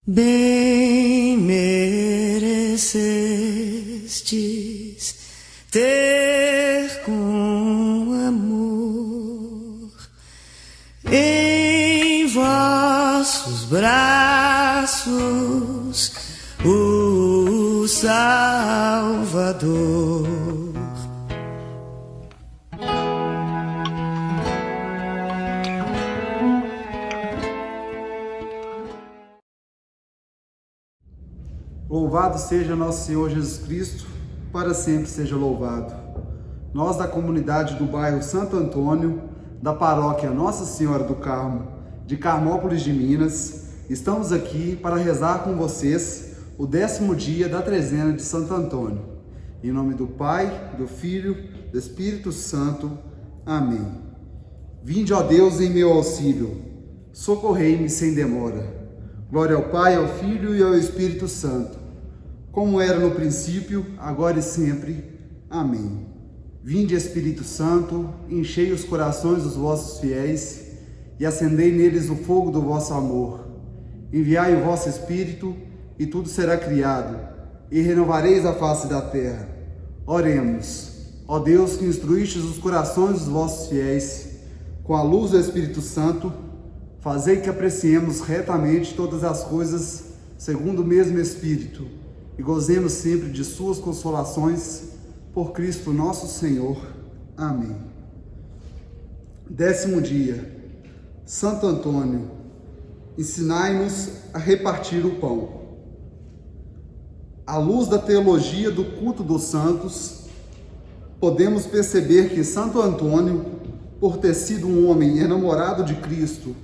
Bem merecestes ter com amor em vossos braços o Salvador. Louvado seja nosso Senhor Jesus Cristo, para sempre seja louvado. Nós da comunidade do bairro Santo Antônio, da paróquia Nossa Senhora do Carmo, de Carmópolis de Minas, estamos aqui para rezar com vocês o 10º dia da trezena de Santo Antônio. Em nome do Pai, do Filho, do Espírito Santo. Amém. Vinde, ó Deus, em meu auxílio, socorrei-me sem demora. Glória ao Pai, ao Filho e ao Espírito Santo, como era no princípio, agora e sempre. Amém. Vinde, Espírito Santo, enchei os corações dos vossos fiéis e acendei neles o fogo do vosso amor. Enviai o vosso Espírito e tudo será criado, e renovareis a face da terra. Oremos. Ó Deus, que instruístes os corações dos vossos fiéis com a luz do Espírito Santo, fazei que apreciemos retamente todas as coisas segundo o mesmo Espírito e gozemos sempre de suas consolações por Cristo nosso Senhor. Amém. 10º dia. Santo Antônio, ensinai-nos a repartir o pão. À luz da teologia do culto dos santos, podemos perceber que Santo Antônio, por ter sido um homem enamorado de Cristo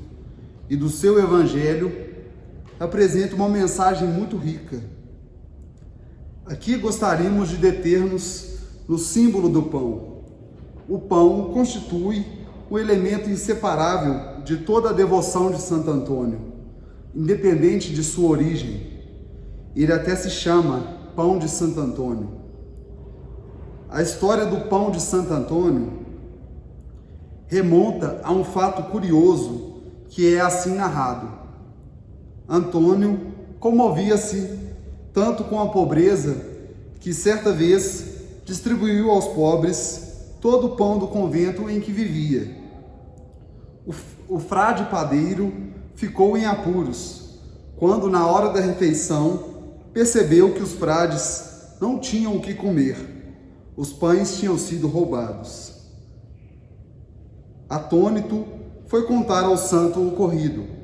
e do seu Evangelho, apresenta uma mensagem muito rica. Aqui gostaríamos de deter-nos no símbolo do pão. O pão constitui um elemento inseparável de toda a devoção de Santo Antônio, independente de sua origem. Ele até se chama Pão de Santo Antônio. A história do Pão de Santo Antônio remonta a um fato curioso que é assim narrado. Antônio comovia-se tanto com a pobreza que certa vez distribuiu aos pobres todo o pão do convento em que vivia. O frade padeiro ficou em apuros quando, na hora da refeição, percebeu que os frades não tinham o que comer. Os pães tinham sido roubados. Atônito, foi contar ao santo o ocorrido.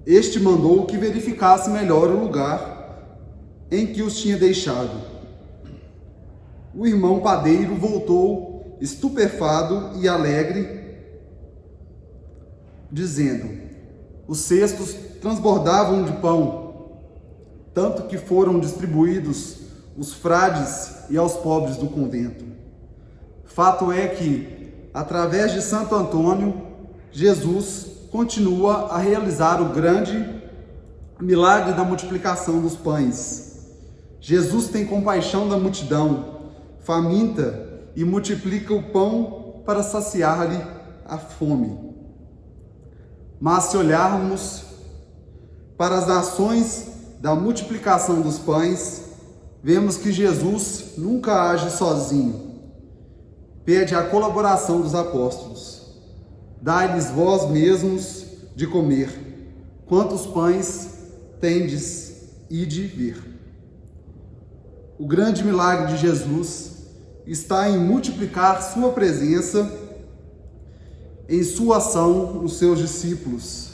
Este mandou que verificasse melhor o lugar em que os tinha deixado. O irmão padeiro voltou estupefado e alegre, dizendo: os cestos transbordavam de pão, tanto que foram distribuídos os frades e aos pobres do convento. Fato é que, através de Santo Antônio, Jesus continua a realizar o grande milagre da multiplicação dos pães. Jesus tem compaixão da multidão faminta e multiplica o pão para saciar-lhe a fome. Mas se olharmos para as ações da multiplicação dos pães, vemos que Jesus nunca age sozinho. Pede a colaboração dos apóstolos. Dai-lhes vós mesmos de comer. Quantos pães tendes, ide ver. O grande milagre de Jesus está em multiplicar sua presença em sua ação nos seus discípulos.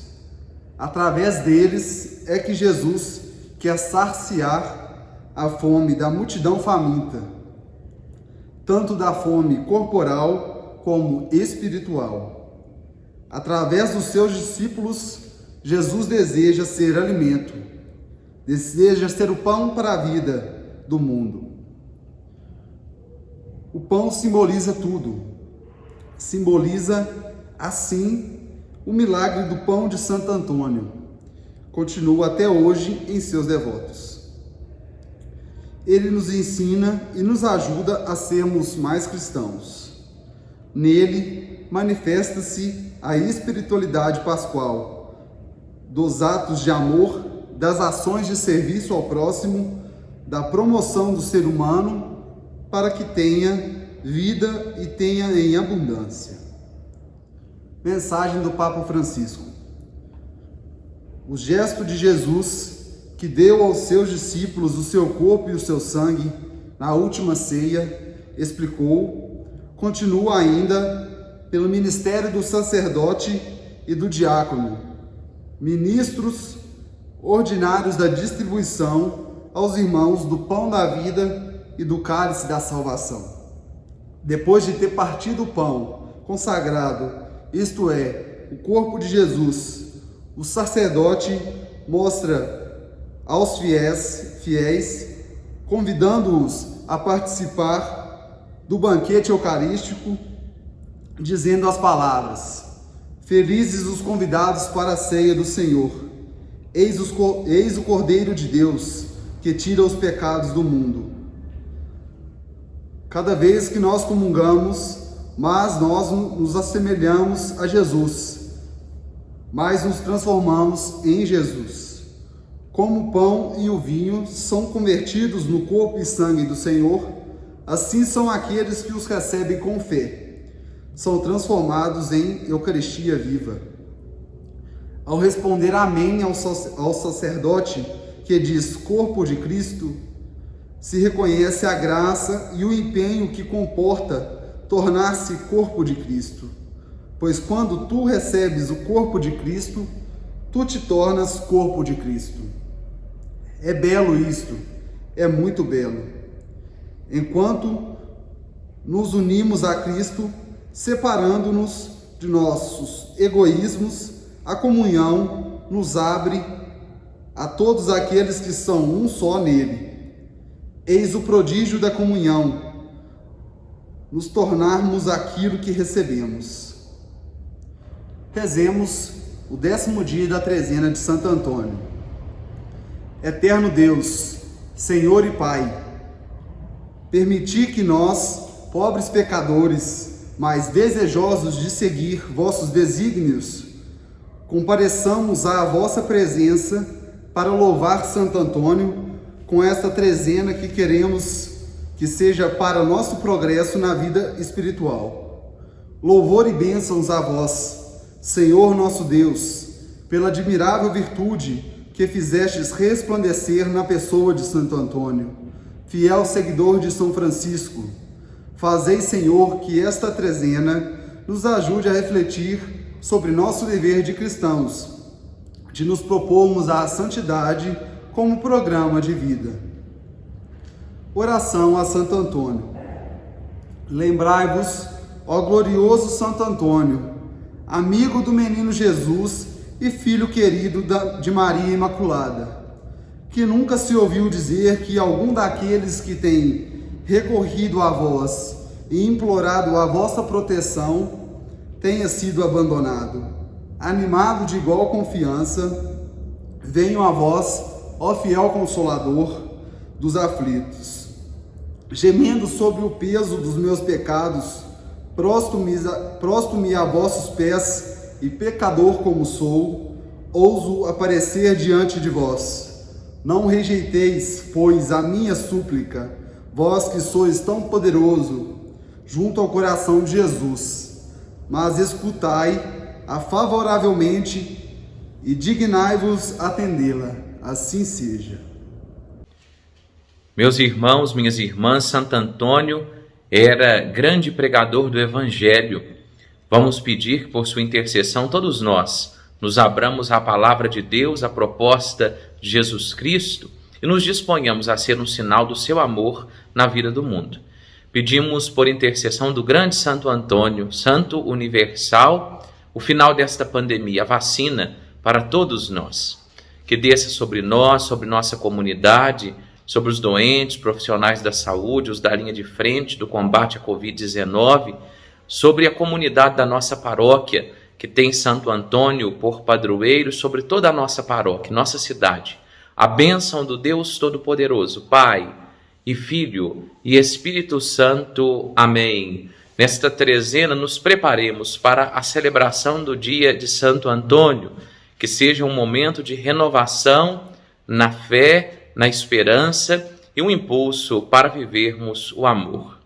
Através deles é que Jesus quer saciar a fome da multidão faminta, tanto da fome corporal como espiritual. Através dos seus discípulos, Jesus deseja ser alimento, deseja ser o pão para a vida do mundo. O pão simboliza tudo. Simboliza, assim, o milagre do pão de Santo Antônio. Continua até hoje em seus devotos. Ele nos ensina e nos ajuda a sermos mais cristãos. Nele manifesta-se a espiritualidade pascual, dos atos de amor, das ações de serviço ao próximo, da promoção do ser humano, para que tenha vida e tenha em abundância. Mensagem do Papa Francisco. O gesto de Jesus, que deu aos seus discípulos o seu corpo e o seu sangue na última ceia, explicou, continua ainda pelo ministério do sacerdote e do diácono, ministros ordinários da distribuição aos irmãos do pão da vida e do cálice da salvação. Depois de ter partido o pão consagrado, isto é, o corpo de Jesus, o sacerdote mostra aos fiéis, convidando-os a participar do banquete eucarístico, dizendo as palavras: felizes os convidados para a ceia do Senhor. Eis o Cordeiro de Deus, que tira os pecados do mundo. Cada vez que nós comungamos, mas nós nos assemelhamos a Jesus, mas nos transformamos em Jesus. Como o pão e o vinho são convertidos no corpo e sangue do Senhor, assim são aqueles que os recebem com fé. São transformados em Eucaristia viva. Ao responder amém ao sacerdote que diz corpo de Cristo, se reconhece a graça e o empenho que comporta tornar-se corpo de Cristo. Pois quando tu recebes o corpo de Cristo, tu te tornas corpo de Cristo. É belo isto, é muito belo. Enquanto nos unimos a Cristo, separando-nos de nossos egoísmos, a comunhão nos abre a todos aqueles que são um só nele. Eis o prodígio da comunhão, nos tornarmos aquilo que recebemos. Rezemos o 10º dia da trezena de Santo Antônio. Eterno Deus, Senhor e Pai, permiti que nós, pobres pecadores, mas desejosos de seguir vossos desígnios, compareçamos à vossa presença para louvar Santo Antônio com esta trezena que queremos que seja para nosso progresso na vida espiritual. Louvor e bênçãos a vós, Senhor nosso Deus, pela admirável virtude que fizestes resplandecer na pessoa de Santo Antônio, fiel seguidor de São Francisco. Fazei, Senhor, que esta trezena nos ajude a refletir sobre nosso dever de cristãos, de nos propormos à santidade como programa de vida. Oração a Santo Antônio. Lembrai-vos, ó glorioso Santo Antônio, amigo do menino Jesus e filho querido de Maria Imaculada, que nunca se ouviu dizer que algum daqueles que tem recorrido a vós e implorado a vossa proteção tenha sido abandonado. Animado de igual confiança, venho a vós, ó fiel Consolador dos aflitos. Gemendo sobre o peso dos meus pecados, prostro-me a vossos pés e pecador como sou, ouso aparecer diante de vós. Não rejeiteis, pois, a minha súplica, vós que sois tão poderoso, junto ao coração de Jesus, mas escutai-a favoravelmente e dignai-vos atendê-la. Assim seja. Meus irmãos, minhas irmãs, Santo Antônio era grande pregador do Evangelho. Vamos pedir que, por sua intercessão, todos nós nos abramos à palavra de Deus, à proposta de Jesus Cristo e nos disponhamos a ser um sinal do seu amor na vida do mundo. Pedimos, por intercessão do grande Santo Antônio, Santo Universal, o final desta pandemia, a vacina para todos nós. Que desça sobre nós, sobre nossa comunidade, sobre os doentes, profissionais da saúde, os da linha de frente do combate à Covid-19, sobre a comunidade da nossa paróquia, que tem Santo Antônio por padroeiro, sobre toda a nossa paróquia, nossa cidade. A bênção do Deus Todo-Poderoso, Pai e Filho e Espírito Santo. Amém. Nesta trezena, nos preparemos para a celebração do dia de Santo Antônio, que que seja um momento de renovação na fé, na esperança e um impulso para vivermos o amor.